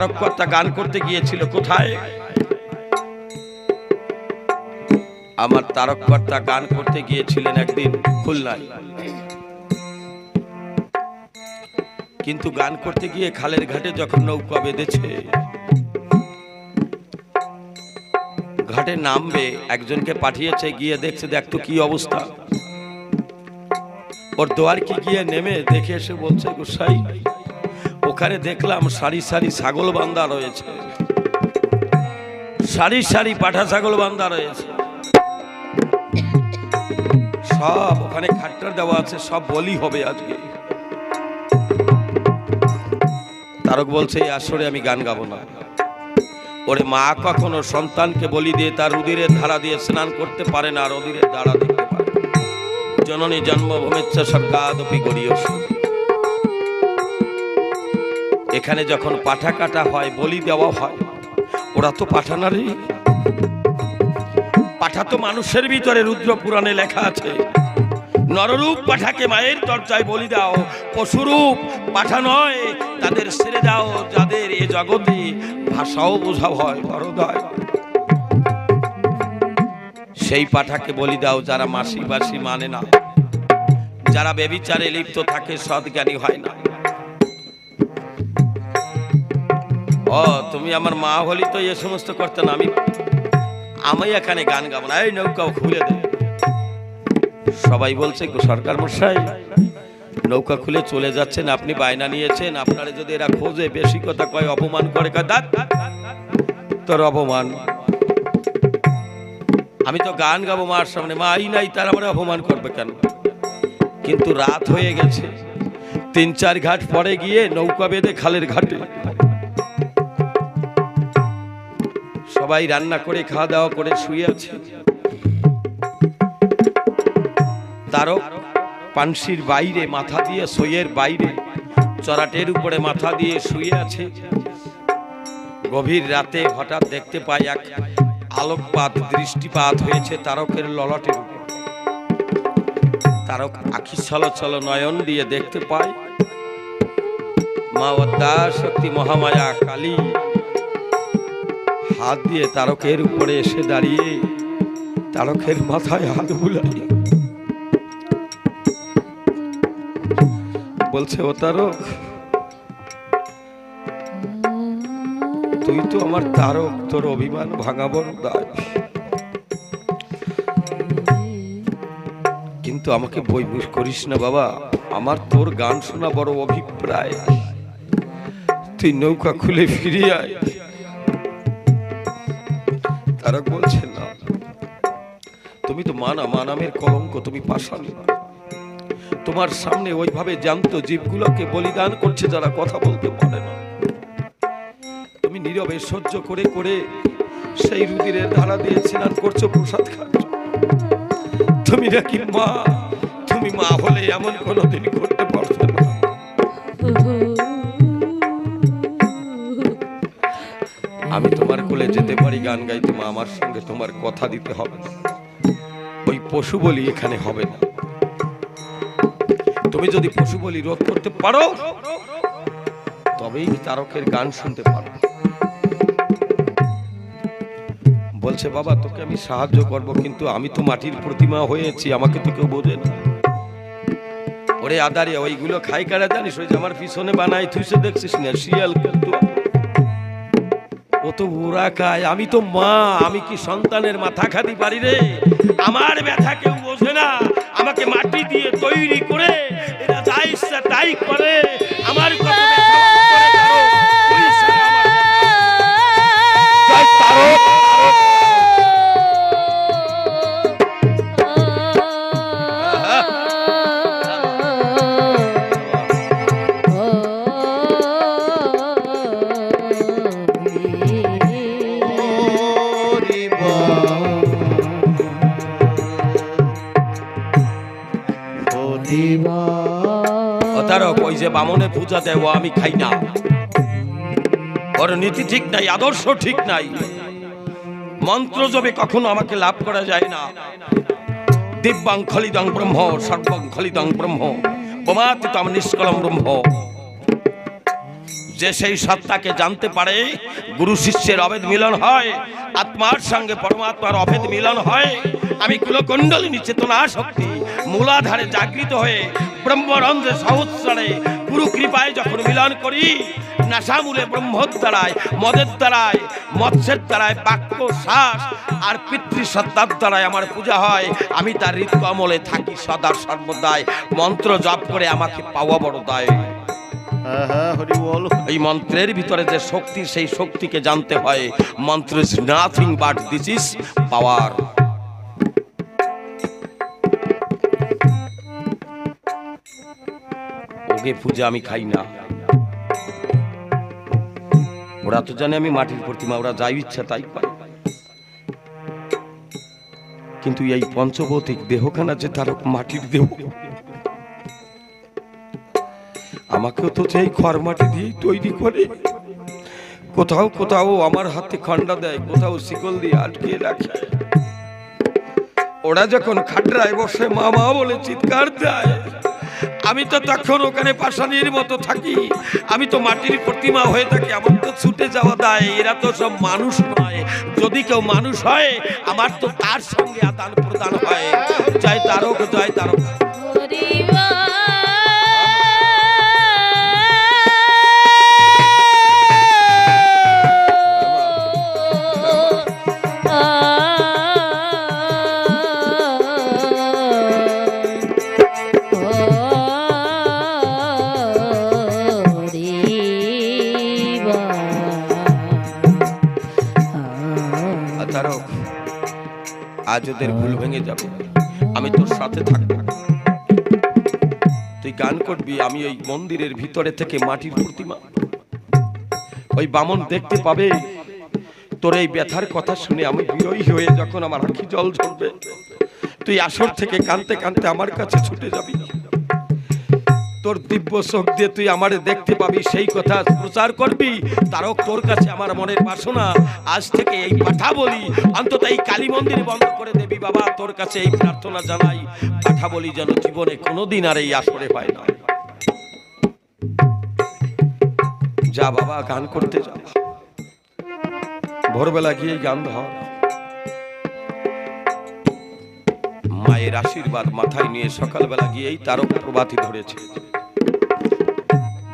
তারককর্তা গান করতে গিয়েছিল কোথায়? আমার তারককর্তা গান করতে গিয়েছিলেন একদিন খুলনায়। কিন্তু গান করতে গিয়ে খালের ঘাটে যখন নৌকা বেঁধেছে, ঘাটে নামবে একজনকে পাঠিয়েছে, গিয়ে দেখছে দেখ তো কি অবস্থা। ওর দোয়ার কি গিয়ে নেমে দেখে এসে বলছে, গোসাই ওখানে দেখলাম সারি সারি ছাগল বান্ধা রয়েছে, সারি সারি পাঠা ছাগল বান্ধা রয়েছে, সব ওখানে খাট্টার দেওয়া আছে, সব বলি হবে আজকে। তারক বলছে এই আসরে আমি গান গাবো না। ওরে মা কখনো সন্তানকে বলি দিয়ে তার উদিরের ধারা দিয়ে স্নান করতে পারে না, আর উদিরের ধারা দেখতে পারে। জননী জন্মভূমিচ্ছ স্বর্গাদপি গরীয়স। এখানে যখন পাঠা কাটা হয়, বলি দেওয়া হয়, ওরা তো পাঠা না রে, পাঠা তো মানুষের ভিতরে। রুদ্র পুরাণে লেখা আছে, নররূপ পাঠাকে মায়ের দরজায় বলি দাও, পশুরূপ পাঠা নয় তাদের ছেড়ে দাও, যাদের এ জগতে ভাষাও বোঝা হয় বড়দায়। সেই পাঠাকে বলি দাও যারা মাসি বাসি মানে না, যারা বেবিচারে লিপ্ত থাকে, সৎজ্ঞানী হয় না। ও তুমি আমার মা হলি তো এ সমস্ত করতে না, আমি এখানে গান গাবো না, এই নৌকাও খুলে দে। সবাই বলছে সরকার মশাই নৌকা খুলে চলে যাচ্ছেন, আপনি বায়না নিয়েছেন, আপনারা যদি এরা খোঁজে বেশি কথা কয়, অপমান করে, তোর অপমান। আমি তো গান গাবো মার সামনে, মা আই নাই, তার আমার অপমান করবে কেন? কিন্তু রাত হয়ে গেছে, ৩-৪ ঘাট পরে গিয়ে নৌকা বেঁধে খালের ঘাটে সবাই রান্না করে খাওয়া দাওয়া করে শুয়ে আছে। তারক পানসির বাইরে মাথা দিয়ে, সইয়ের বাইরে চরাটের উপরে মাথা দিয়ে শুয়ে আছে। গভীর রাতে হঠাৎ দেখতে পায় এক আলোকপাত, দৃষ্টিপাত হয়েছে তারকের ললাটের উপর। তারক আখি ছলছল নয়ন দিয়ে দেখতে পায় মা অদ্যা শক্তি মহামায়া কালী হাত দিয়ে তারকের উপরে এসে দাঁড়িয়ে তারকের মাথায় হাত বুলাই বলছে, ও তারক তুই তো আমার তারক, তোর অভিমান ভাঙা বড় দায়, কিন্তু আমাকে বইমুষ করিস না বাবা, আমার তোর গান শোনা বড় অভিপ্রায়, তুই নৌকা খুলে ফিরে আয়। তারক বলছে না, তুমি তো মা নামের কলঙ্ক, তুমি পাষাণী, তোমার সামনে ওইভাবে জ্যান্ত জীবগুলোকে বলিদান করছে যারা কথা বলতে পারে না। তুমি নীরবে সহ্য করে করে সেই রুদিরের ধারা দিয়ে স্নান করছো, প্রসাদ খাচ্ছ। তুমি নাকি মা, তুমি মা হলে এমন কোনোদিন করতে পারছো না। আমি তোমার কোলে যেতে পারি গান গাইতে, মা আমার সঙ্গে তোমার কথা দিতে হবে না, ওই পশু বলি এখানে হবে না। তুমি যদি পশু বলি রোধ করতে পারো তবেই তারকের গান শুনতে পারো। বলছে বাবা তোকে আমি সাহায্য করব, কিন্তু আমি তো মাটির প্রতিমা হয়েছি, আমাকে তো কেউ বোঝে না। ওরে আদারে ওইগুলো খাই কারা জানিস? ওই যে আমার পিছনে বানাই তুইসে দেখছিস না, শিয়াল কুত্তা, ও তো ওরা খায়। আমি তো মা, আমি কি সন্তানের মাথা খাতি পারি রে? আমার ব্যথা কেউ বোঝে না, আমাকে মাটি দিয়ে তৈরি করে এরা যা ইচ্ছা তাই করে। আমার কত ব্যথা করে তারক ওই যে বামনে পূজা দেয়, ও আমি খাই না, ওর নীতি ঠিক নাই, আদর্শ ঠিক নাই, মন্ত্র জপে কখনো আমাকে লাভ করা যায় না। দিব্যাং খলিদং ব্রহ্ম সর্বং খলিদং ব্রহ্ম বোমাতীতম নিষ্কলম ব্রহ্ম। যে সেই সত্তাকে জানতে পারে, গুরু শিষ্যের অভেদ মিলন হয়, আত্মার সঙ্গে পরমাত্মার অভেদ মিলন হয়। আমি কুলকুণ্ডলিনী চেতনা শক্তি মূলাধারে জাগৃত হয়ে ব্রহ্মরন্ধ্রে সহস্রে গুরু কৃপায় যখন মিলন করি, নাসামূলে ব্রহ্মর দ্বারায়, মদের দ্বারায়, মৎস্যের দ্বারায়, বাক্য শ্বাস আর পিতৃসত্তার দ্বারায় আমার পূজা হয়। আমি তার হৃদকমলে থাকি সদা সর্বদাই, মন্ত্র জপ করে আমাকে পাওয়া বড় দায়। এই মন্ত্রের ভিতরে যে শক্তি, সেই শক্তিকে জানতে হয়। Mantra is nothing but this is power. ওকে পূজা আমি খাই না, ওরা তো জানে আমি মাটির প্রতিমা, ওরা যাই ইচ্ছা তাই পায়। কিন্তু এই পঞ্চভৌতিক দেহখানা যে তার মাটির দেহ, আমাকেও তো সেই খড় মাটি দিয়ে তৈরি করে। কোথাও কোথাও আমার হাতে খন্ডা দেয়, কোথাও শিকল দিয়ে আটকে রাখে। ওরা যখন খাটরায় বসে মা মা বলে চিৎকার দেয়, আমি তো তখন ওখানে পাষাণীর মতো থাকি। আমি তো মাটির প্রতিমা হয়ে থাকি, আমার তো ছুটে যাওয়া দায়। এরা তো সব মানুষ নয়, যদি কেউ মানুষ হয় আমার তো তার সঙ্গে আদান প্রদান হয়। জয় তারক, জয় তারক। আজ ওদের ভুল ভেঙে যাবে, আমি তোর সাথে থাকবো। তুই গান করবি, আমি ওই মন্দিরের ভিতরে থেকে মাটির প্রতিমা, ওই বামন দেখতে পাবে। তোর এই ব্যথার কথা শুনে আমি বিরহী হয়ে যখন আমার আঁখি জল ঝরবে, তুই আসর থেকে কাঁদতে কাঁদতে আমার কাছে ছুটে যাবি। তোর দিব্য চোখ দিয়ে তুই আমারে দেখতে পাবি, সেই কথা প্রচার করবি। তারক, তোর কাছে আমার মনের বাসনা, আজ থেকে এই পাঠা বলি অন্তত এই কালী মন্দির বন্ধ করে দেবি বাবা। তোর কাছে এই প্রার্থনা জানাই, পাঠা বলি যেন জীবনে কোনোদিন আর এই আসরে হয় না। যা বাবা, গান করতে যা, ভোরবেলা গিয়ে গান ধর। মায়ের আশীর্বাদ মাথায় নিয়ে সকালবেলা গিয়েই তারক প্রভাতী ধরেছে।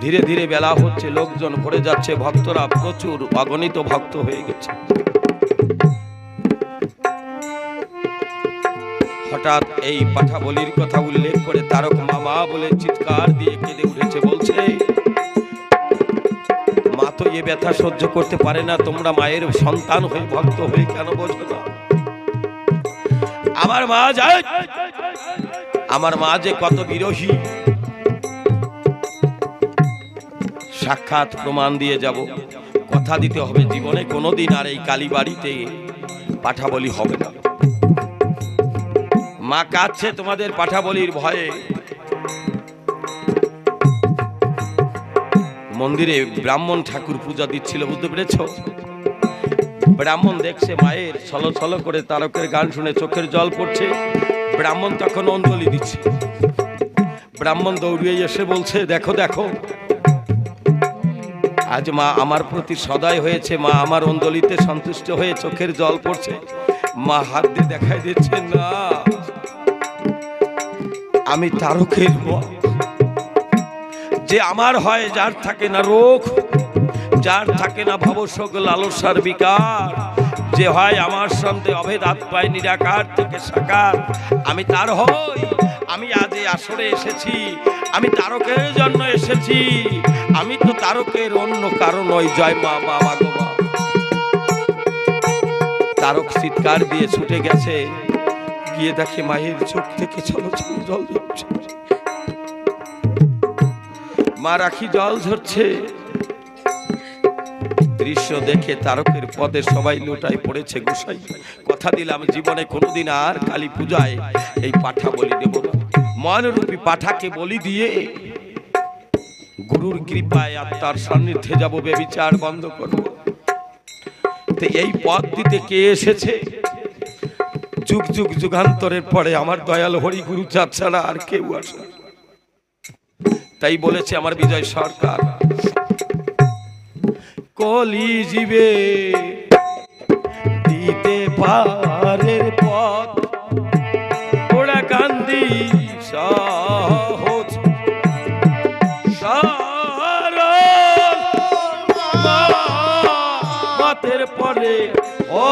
ধীরে ধীরে বেলা হচ্ছে, লোকজন ভরে যাচ্ছে, ভক্তরা প্রচুর, অগণিত ভক্ত হয়ে গেছে। হঠাৎ এই পাঠা বলির কথা উল্লেখ করে তারক মামা বলে চিৎকার দিয়ে কেঁদে উঠেছে। বলছে, মা তো এ ব্যথা সহ্য করতে পারে না, তোমরা মায়ের সন্তান হয়ে ভক্ত হয়ে কেন বোঝো না? আমার মা যায়, আমার মা যে কত বিরোহী, সাক্ষাৎ প্রমাণ দিয়ে যাব। কথা দিতে হবে, জীবনে কোনোদিন আর এই কালী বাড়িতে পাঠা বলি হবে না। মা কাঁদছে তোমাদের পাঠা বলির ভয়ে। মন্দিরে ব্রাহ্মণ ঠাকুর পূজা দিচ্ছিল, বুঝতে পেরেছ? ব্রাহ্মণ দেখছে মায়ের ছলো ছলো করে তারকের গান শুনে চোখের জল পড়ছে। ব্রাহ্মণ তখন অঞ্জলি দিচ্ছে। ব্রাহ্মণ দৌড়িয়ে এসে বলছে, দেখো দেখো, আজ মা আমার প্রতি সদয় হয়েছে, মা আমার অঞ্জলিতে সন্তুষ্ট হয়ে চোখের জল পড়ছে। মা হাত দিয়ে দেখাই দিচ্ছে, না, আমি তারকের যে আমার হয়, যার থাকে না রোগ, যার থাকে না ভবশোক লালসার বিকার, যে হয় আমার সঙ্গে অভেদ আত্মায় নিরাকার থেকে সাকার, আমি তার হই। আমি আজ এই আসরে এসেছি, আমি তারকের জন্য এসেছি, আমি তো তারকের অন্য কারণ নই। জয় মা, মা গো মা। তারক চিৎকার দিয়ে ছুটে গেছে, গিয়ে দেখে মায়ের চোখ থেকে ছলো ছলো জল ঝরছে। মা রাখি জল ঝরছে, দৃশ্য দেখে তারকের পদে সবাই লুটাই পড়েছে। গোসাই, কথা দিলাম জীবনে কোনোদিন আর কালী পূজায় এই পাঠা বলি দেব না। মনরূপী পাঠাকে বলি দিয়ে গুরুর কৃপায় আত্মার সান্নিধ্যে যাব, বেবিচার বন্ধ করব। তো এই পথ দিতে কে এসেছে? যুগ যুগ যুগান্তরের পরে আমার দয়াল হরি গুরু চাঁদ ছাড়া আর কেউ আসে। তাই বলেছে আমার বিজয় সরকার, কলি জীবে দিতে পারের পথ ওরা কান্দি সহজ মাতের পরে ও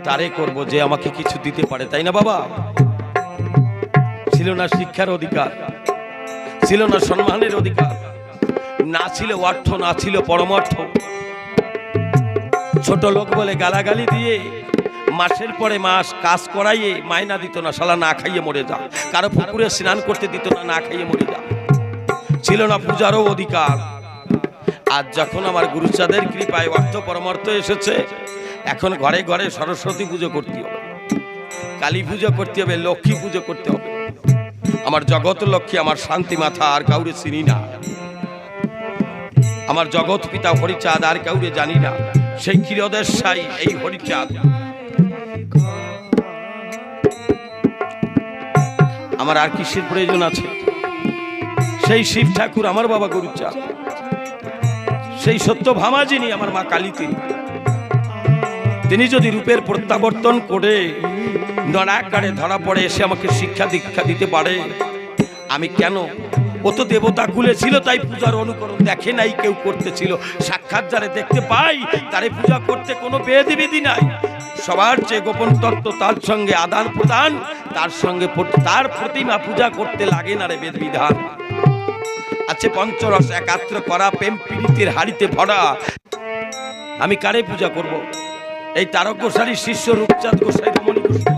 তারে করব যে আমাকে কিছু দিতে পারে, তাই না বাবা? ছিল না শিক্ষার অধিকার, ছিল না সম্মানের অধিকার, না ছিল অর্থ, না ছিল পরমার্থ। ছোট লোক বলে গালাগালি দিয়ে মাসের পরে মাস কাজ করাইয়ে মায়না দিত না, শালা না খাইয়ে মরে যা। কারো পুকুরে স্নান করতে দিত না, না খাইয়ে মরে যা। ছিল না পূজারও অধিকার। আজ যখন আমার গুরুচাঁদের কৃপায় অর্থ পরমার্থ এসেছে, এখন ঘরে ঘরে সরস্বতী পুজো করতে হবে, কালী পুজো করতে হবে, লক্ষ্মী পুজো করতে হবে। আমার জগৎ লক্ষ্মী, আমার শান্তি মাথা আর কাউরে চিনি না। আমার জগৎ পিতা হরিচাঁদ আর কাউরে জানি না। সেই ক্ষীরোদের সাই এই হরিচাঁদ। আমার আর কিসের প্রয়োজন আছে? সেই শিব ঠাকুর আমার বাবা গুরুচাঁদ, সেই সত্য ভামা যিনি আমার মা কালী, তিনি যদি রূপের প্রত্যাবর্তন করে নরাকারে ধরা পড়ে এসে আমাকে শিক্ষা দীক্ষা দিতে পারে, আমি কেন? ও তো দেবতা কুলে ছিল, তাই পূজার অনুকরণ দেখে নাই কেউ করতেছিল। সাক্ষাৎ যারে দেখতে পাই তারে পূজা করতে কোনো বেদি বিধি নাই। সবার চেয়ে গোপন তত্ত্ব, তার সঙ্গে আদান প্রদান, তার সঙ্গে তার প্রতিমা পূজা করতে লাগে না রে বেদ বিধান। আছে পঞ্চরস একাত্র করা, প্রেম পীড়িতের হাড়িতে ভরা। আমি কারে পূজা করব? এই তারক গোসারির শিষ্য রূপচাঁদ গোসাই, রমণী গোসাই,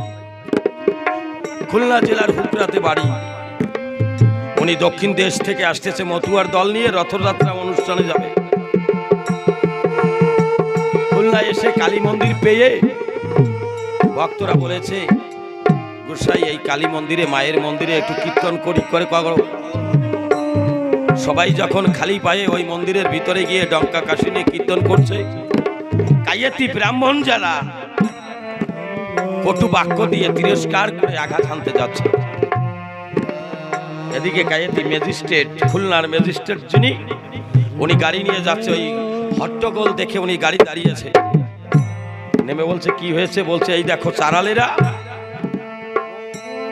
খুলনা জেলার হুকরাতে বাড়ি। উনি দক্ষিণ দেশ থেকে আসতেছে মতুয়ার দল নিয়ে, রথযাত্রা অনুষ্ঠানে যাবে। খুলনা এসে কালী মন্দির পেয়ে ভক্তরা বলেছে, গোসাই এই কালী মন্দিরে, মায়ের মন্দিরে একটু কীর্তন করে করো। সবাই যখন খালি পায়ে ওই মন্দিরের ভিতরে গিয়ে ডঙ্কা কাশি নিয়ে কীর্তন করছে, কায়েতি ব্রাহ্মণ যারা কটু বাক্য দিয়ে তিরস্কার করে আঘাত হানতে যাচ্ছে। এদিকে কায়েতি ম্যাজিস্ট্রেট, খুলনার ম্যাজিস্ট্রেট যিনি, উনি গাড়ি নিয়ে যাচ্ছে। ওই হট্টগোল দেখে উনি গাড়ি দাঁড়িয়েছে, নেমে বলছে কি হয়েছে? বলছে এই দেখো চারালেরা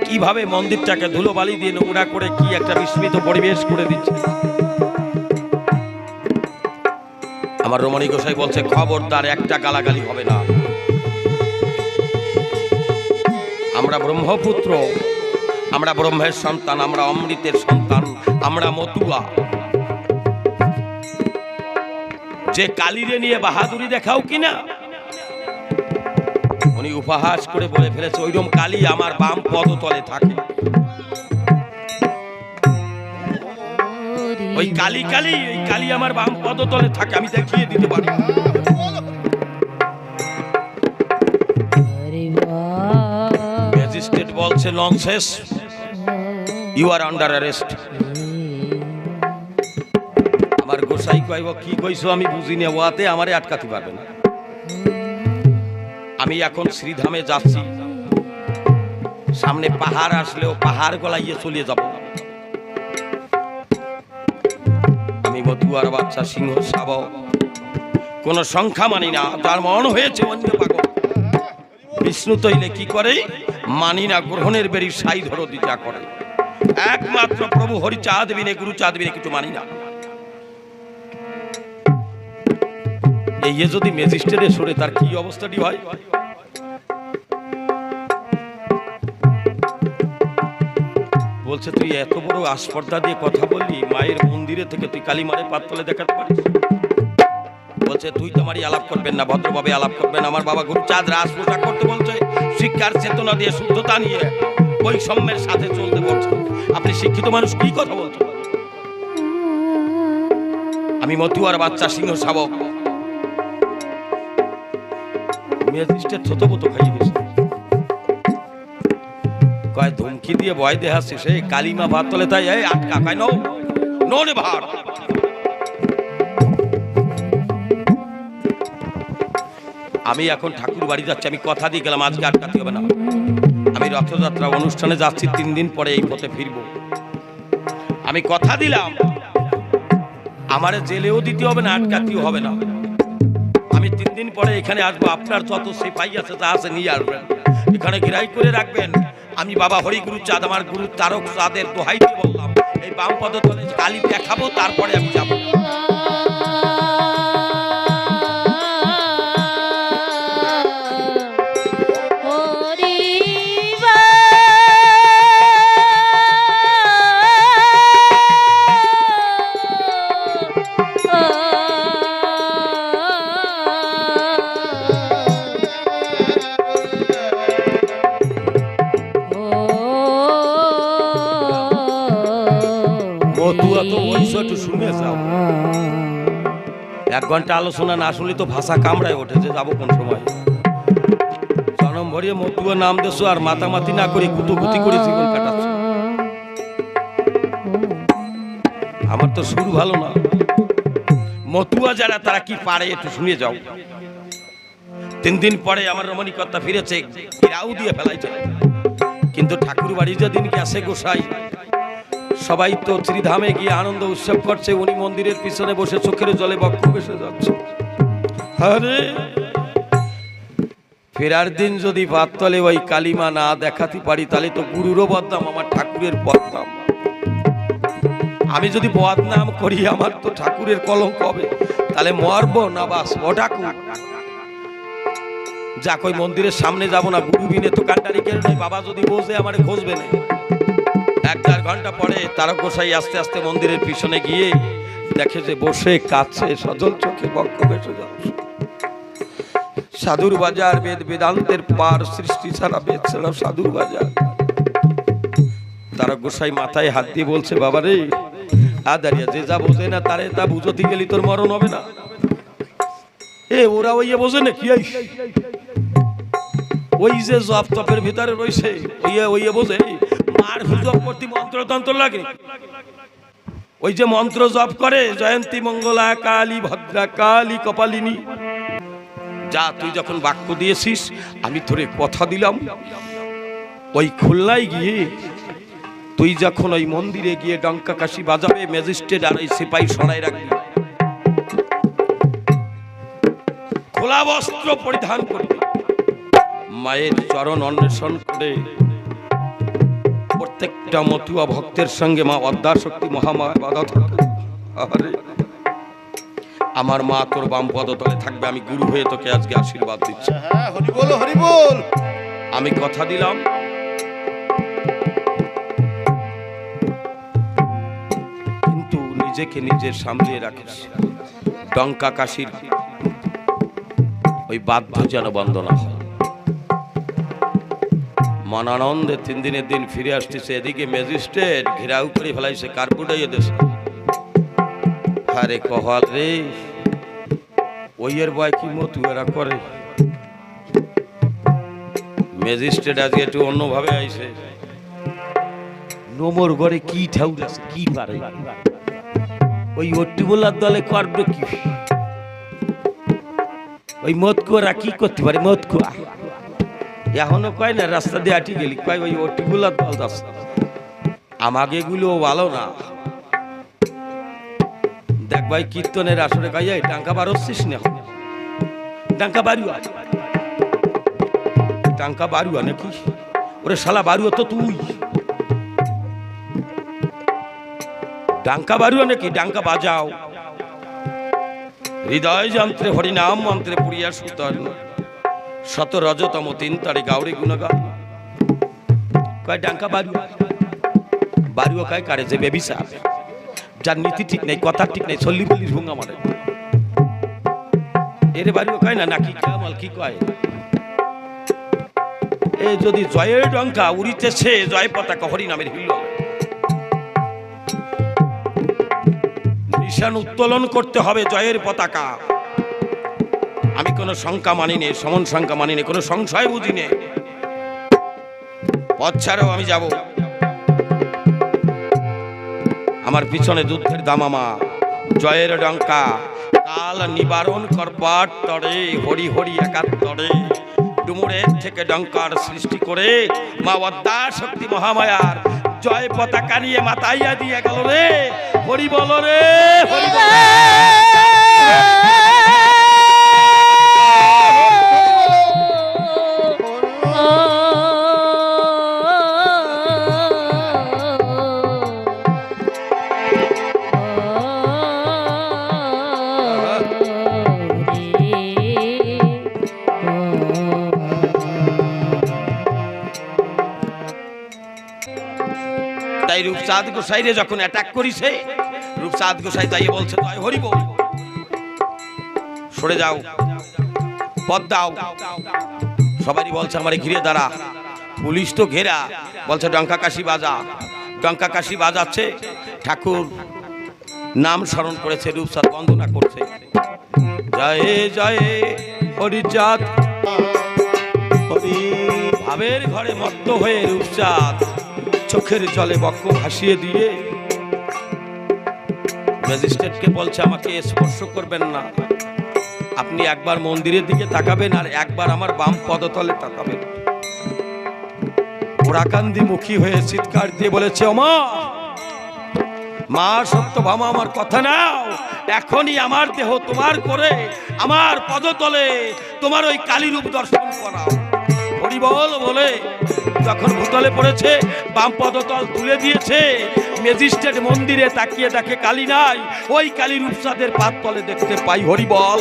কিভাবে মন্দিরটাকে ধুলোবালি দিয়ে নোংরা করে কি একটা বিস্মিত পরিবেশ করে দিচ্ছে। আমার রমণী গোসাই বলছে খবরদার, একটা গালাগালি হবে না। আমরা ব্রহ্মপুত্র, আমরা ব্রহ্মের সন্তান, আমরা অমৃতের সন্তান, আমরা মতুয়া। যে কালীরে নিয়ে বাহাদুরি দেখাও কিনা, উনি উপহাস করে বলে ফেলেছে ওইরকম কালী আমার বাম পদতলে থাকে। ওই কালী কালী, ওই কালী আমার বাম পদতলে থাকে, আমি দেখিয়ে দিতে পারি। ম্যাজিস্ট্রেট বলছে nonsense, you are under arrest. আমার গোসাই কইব কি কইছো আমি বুঝিনি, ওয়াতে আমারে আটকাতে পারবে না। আমি এখন শ্রীধামে যাচ্ছি, সামনে পাহাড় আসলেও পাহাড় গলাইয়ে চলে যাব। আমি মতুয়ার বাচ্চা সিংহ শাবক, কোন সংখ্যা মানি না। তার মন হয়েছে অন্য পাগল। বিষ্ণু তৈলে কি করে মানি না, গ্রহণের বেরি সাই ধরো দিতা করে। একমাত্র প্রভু হরিচাঁদ বিনে গুরু চাঁদ বিনে কিছু মানি না। এই যদি ম্যাজিস্ট্রেটে সরে তার কি অবস্থাটি হয়? বলছে তুই এত বড় আস্পর্ধা দিয়ে কথা বললি, মায়ের মন্দিরে থেকে তুই কালীমারে পাতলে দেখাতে পারিস? বলছে তুই তোমারই আলাপ করবেন না, ভদ্রভাবে আলাপ করবেন। আমার বাবা গুরুচাঁদ রাজ পোশাক করতে বলছে, শিক্ষার চেতনা দিয়ে শুদ্ধতা নিয়ে বৈষম্যের সাথে চলতে বলছে। আপনি শিক্ষিত মানুষ কি কথা বলছেন? আমি মতুয়ার বাচ্চা সিংহ শাবক। ম্যাজিস্ট্রেট থতবত খাইয়ে গেছে, কয় ধমকি দিয়ে ভয় দেখাচ্ছে সে কালিমা ভাত তলে তাই আটকা কয় নো রে ভাত। আমি এখন ঠাকুর বাড়ি যাচ্ছি, আমি কথা দিয়ে গেলাম আজকে আটকাতে হবে না। আমি রথযাত্রা অনুষ্ঠানে যাচ্ছি, 3 দিন পরে এই পথে ফিরব। আমি কথা দিলাম আমারে জেলেও দিতে হবে না, আটকাতেও হবে না। আমি 3 দিন পরে এখানে আসবো। আপনার যত সিপাহী আছে তা আছে নিয়ে আসবেন, এখানে গিরাই করে রাখবেন। আমি বাবা হরিগুরু চাঁদ, আমার গুরু তারক চাঁদের দোহাই দিয়ে বললাম, এই বাম পদতলে কালী দেখাবো, তারপরে আমি যাবো। শুনে যাও, 1 ঘন্টা আলোচনা না শুনলে তো ভাষা কামড়ায় ওঠে যে যাবো কোন সময়। জনম ভরিয়ে মতুয়া নাম দেশো আর মাতামাতি না করে কুতুকুতি করে জীবন কাটাচ্ছ। আমার তো সুর ভালো না। মতুয়া যারা তারা কি পারে একটু শুনে যাও। 3 দিন পরে আমার রমণীকর্তা ফিরেছে, ঘিরাও দিয়ে ফেলাইছে। কিন্তু ঠাকুর বাড়ি যেদিন গেছে গোসাই, সবাই তো শ্রীধামে গিয়ে আনন্দ উৎসব করছে, উনি মন্দিরের পিছনে বসে চোখের জলে বক্ষ ভেসে যাচ্ছে। আরে ফেরার দিন যদি পাততলে ওই কালিমা না দেখাতে পারি, তাহলে তো গুরুরও বদনাম, আমার ঠাকুরের বদনাম। আমি যদি বদনাম করি, আমার তো ঠাকুরের কলঙ্ক হবে। তাহলে মরবো না বাস ও ঠাকুর যা কই মন্দিরের সামনে যাব না, গুরু বিনে তো কান্ডারি কেন নাই। বাবা যদি বোঝে আমার খোঁজবে না। 1-4 ঘন্টা পরে তারক গোসাই আস্তে আস্তে মন্দিরের পিছনে গিয়ে দেখে যে বসে কাছে সজল চোখে বক্ষ ভেসে যাচ্ছে। সাধুর বাজার, বেদ বেদান্তের পার, সৃষ্টি ছাড়া বেদ ছাড়া সাধুর বাজার। তারক গোসাই মাথায় হাত দিয়ে বলছে, বাবা রে আদারিয়া, যে যা বোঝে না তারে তা বুঝতে গেলি তোর মরণ হবে না। ওরা ওইয়ে বোঝে না কি, ওই যে জপ তপের ভিতরে রয়েছে ওইয়ে বোঝে। মার জপ করতে মন্ত্রতন্ত্র লাগে। ওই যে মন্ত্র জপ করে, জয়ন্তী মঙ্গলা কালী ভদ্রা কালী কপালিনী। যা তুই যখন বাক্য দিয়েছিস, আমি তোরে কথা দিলাম, ওই খুলনায় গিয়ে তুই যখন ওই মন্দিরে গিয়ে ডঙ্কা কাশি বাজাবে, ম্যাজিস্ট্রেট আর ওই সিপাহী সরাই রাখবি, খোলা বস্ত্র পরিধান করবে, মায়ের চরণ অন্বেষণ করে প্রত্যেকটা মতুয়া ভক্তের সঙ্গে মা অদ্যাশক্তি মহামায়া বাধা থাকে। আমার মা তোর বাম পদতলে থাকবে। আমি গুরু হয়ে তোকে আজকে আশীর্বাদ দিচ্ছি। হরি বল হরি বল। আমি কথা দিলাম, কিন্তু নিজেকে নিজের সামনে রাখিস। ডঙ্কা কাশির ওই বাধ্য যেন বন্ধ না হয়। মনানন্দে 3 দিনের দিন ফিরে আসতেছে। এদিকে ম্যাজিস্ট্রেট ঘেরাও করে ফেলাইছে, কার্পুটাই দেশে। আরে কহাল রে, ওইয়ের বয় কি মতুয়ারা করে। ম্যাজিস্ট্রেট আজকে একটু অন্যভাবে আইছে। নোমর ঘরে কি ঠাউর আছে, কি পারে, ওই অট্টি বলার দলে করবে কি? ওই মতকুয়ারা কি করতে পারে? মতকুয়া এখনো কয় না রাস্তা দিয়ে আটি গেলি কয় ওই ওটিগুলা দল আছে আমাকে এগুলো ভালো না। দেখ ভাই কীর্তনের আসরে গাইয়া টাঙ্কা বারোচ্ছিস না টাঙ্কা বাড়ুয়া টাঙ্কা বাড়ুয়া নাকি ওরে শালা বাড়ুয়া তো তুই ডাঙ্কা বাড়ুয়া নাকি ডাঙ্কা বাজাও হৃদয় যন্ত্রে হরিনাম মন্ত্রে পুরিয়া সুতন শত রজতম 3 তারে গাউরে গুণগা কয় ডাঙ্কা বাড়ুয়া বাড়ুয়া কয় কারে যে বেবিসা যার নীতি ঠিক নেই কথা ঠিক নেই চল্লি বলি ভুঙ্গা মারে এরে বাড়িও কয় না নাকি কামাল কি কয় এ যদি জয়ের ডঙ্কা উড়িতেছে জয় পতাকা হরি নামের হিল নিশান উত্তোলন করতে হবে জয়ের পতাকা। আমি কোনো শঙ্কা মানি নে সমন শঙ্কা মানি নে কোনো সংশয় বুঝি নে পথ ছাড়াও আমি যাব আমার পিছনে যুদ্ধের দামামা জয়ের ডঙ্কা কাল নিবারণ করবার তরে হরি হরি একাত্তরে ডুমুরের থেকে ডঙ্কার সৃষ্টি করে মা অদ্যা শক্তি মহামায়ার জয় পতাকা নিয়ে মাতাইয়া দিয়ে গেল রে হরি বল রে হরি বল। তাই রূপচাঁদ গোসাইরে যখন অ্যাটাক করিছে রূপচাঁদ গোসাই তাই বলছে জয় হরি বল সরে যাও পথ দাও সবারই বলছে আমারে ঘিরে দাঁড়া পুলিশ তো ঘেরা বলছে ডঙ্কা কাশি বাজা ডঙ্কা কাশি বাজাচ্ছে ঠাকুর নাম স্মরণ করেছে রূপচাঁদ বন্দনা করছে জয় জয় হরিচাঁদ হরি ভাবের ঘরে মত্ত হয়ে রূপচাঁদ চোখের জলে বক্ষ ভাসিয়ে দিয়ে ম্যাজিস্ট্রেটকে বলছে আমাকে স্পর্শ করবেন না আপনি একবার মন্দিরের দিকে তাকাবেন আর একবার আমার বাম পদতলে তাকাবেন। ওরাকান্দি মুখী হয়ে চিৎকার দিয়ে বলেছে ওমা মা সত্যভামা আমার কথা নাও এখনই আমার দেহ তোমার করে আমার পদতলে তোমার ওই কালী রূপ দর্শন করাও হরি বল বলে যখন ভূতলে পড়েছে বাম পদতল তুলে দিয়েছে ম্যাজিস্ট্রেট মন্দিরে তাকিয়ে দেখে কালী নাই ওই কালী রূপচাঁদের পাদ তলে দেখতে পাই হরি বল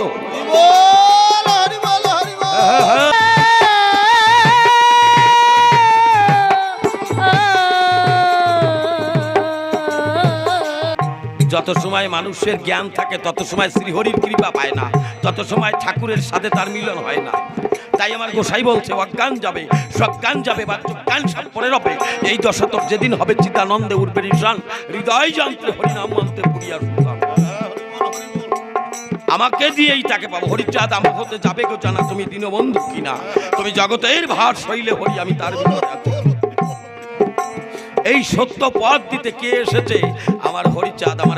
যত সময় মানুষের জ্ঞান থাকে তত সময় শ্রীহরির কৃপা পায় না তত সময় ঠাকুরের সাথে তার মিলন হয় না। তাই আমার গোসাই বলছে অজ্ঞান যাবে সজ্ঞান যাবে বা জ্ঞান সব পরে রবে এই দশতক যেদিন হবে চিদানন্দে উঠবে নিশান হৃদয় যন্ত্রে হরিনাম মন্ত্রে পুরিয়া সুলতান আমাকে দিয়েই তাকে পাবো হরিচাঁদ আমার হতে যাবে গো জানা তুমি দীনবন্ধু কিনা তুমি জগতের ভার শৈলে হরি আমি তার এই সত্য পথ দিতে কে এসেছে আমার হরিচাঁদ আমার